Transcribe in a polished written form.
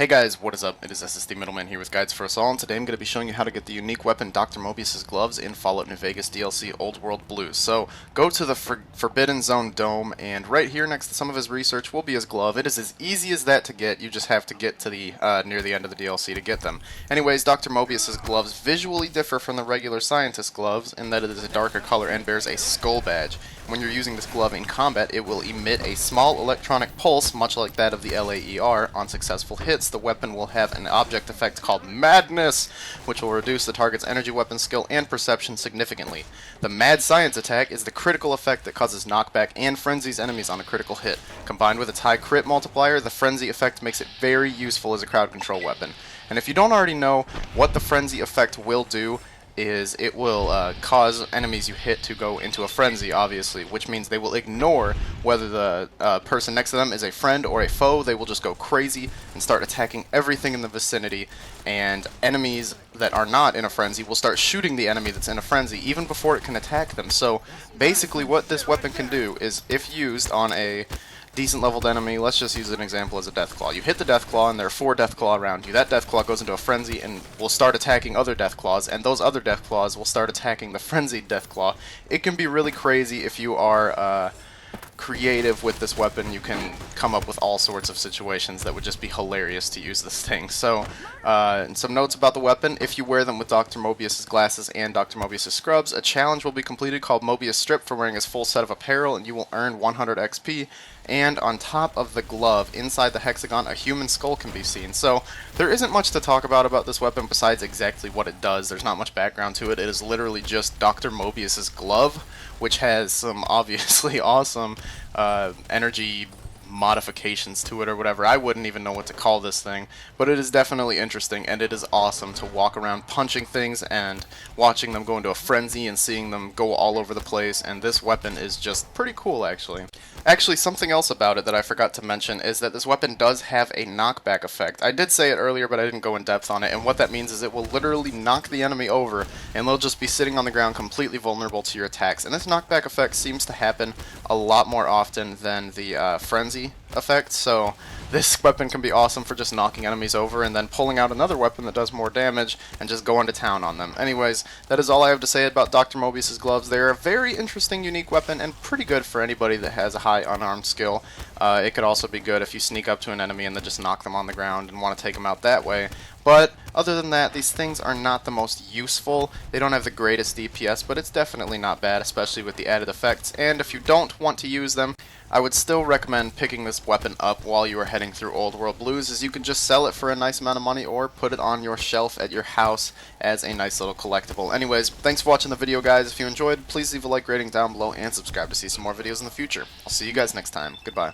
Hey guys, what is up? It is SSD Middleman here with GuidesForUsAll, and today I'm going to be showing you how to get the unique weapon Dr. Mobius' Gloves in Fallout New Vegas DLC Old World Blues. So, go to the Forbidden Zone Dome, and right here next to some of his research will be his glove. It is as easy as that to get, you just have to get to the near the end of the DLC to get them. Anyways, Dr. Mobius' gloves visually differ from the regular scientist gloves in that it is a darker color and bears a skull badge. When you're using this glove in combat, it will emit a small electronic pulse, much like that of the LAER. On successful hits, the weapon will have an object effect called Madness, which will reduce the target's energy weapon skill and perception significantly. The Mad Science attack is the critical effect that causes knockback and frenzies enemies on a critical hit. Combined with its high crit multiplier, the frenzy effect makes it very useful as a crowd control weapon. And if you don't already know what the frenzy effect will do, is it will cause enemies you hit to go into a frenzy, obviously, which means they will ignore whether the person next to them is a friend or a foe. They will just go crazy and start attacking everything in the vicinity, and enemies that are not in a frenzy will start shooting the enemy that's in a frenzy even before it can attack them. So basically what this weapon can do is, if used on a decent leveled enemy, let's just use an example as a Deathclaw. You hit the Deathclaw and there are 4 Deathclaw around you. That Deathclaw goes into a frenzy and will start attacking other Deathclaws, and those other Deathclaws will start attacking the frenzied Deathclaw. It can be really crazy if you are creative with this weapon. You can come up with all sorts of situations that would just be hilarious to use this thing. So, and some notes about the weapon: if you wear them with Dr. Mobius' glasses and Dr. Mobius' scrubs, a challenge will be completed called Mobius Strip for wearing his full set of apparel, and you will earn 100 XP. And on top of the glove, inside the hexagon, a human skull can be seen. So there isn't much to talk about this weapon besides exactly what it does. There's not much background to it. It is literally just Dr. Mobius' glove, which has some obviously awesome energy modifications to it or whatever. I wouldn't even know what to call this thing, but it is definitely interesting, and it is awesome to walk around punching things and watching them go into a frenzy and seeing them go all over the place, and this weapon is just pretty cool, actually. Actually, something else about it that I forgot to mention is that this weapon does have a knockback effect. I did say it earlier, but I didn't go in depth on it, and what that means is it will literally knock the enemy over, and they'll just be sitting on the ground completely vulnerable to your attacks. And this knockback effect seems to happen a lot more often than the frenzy effect, so this weapon can be awesome for just knocking enemies over and then pulling out another weapon that does more damage and just going to town on them. Anyways, that is all I have to say about Dr. Mobius' gloves. They're a very interesting, unique weapon and pretty good for anybody that has a high unarmed skill. It could also be good if you sneak up to an enemy and then just knock them on the ground and want to take them out that way. But other than that, these things are not the most useful. They don't have the greatest DPS, but it's definitely not bad, especially with the added effects. And if you don't want to use them, I would still recommend picking this weapon up while you are heading through Old World Blues, as you can just sell it for a nice amount of money or put it on your shelf at your house as a nice little collectible. Anyways, thanks for watching the video, guys. If you enjoyed, please leave a like rating down below and subscribe to see some more videos in the future. I'll see you guys next time. Goodbye.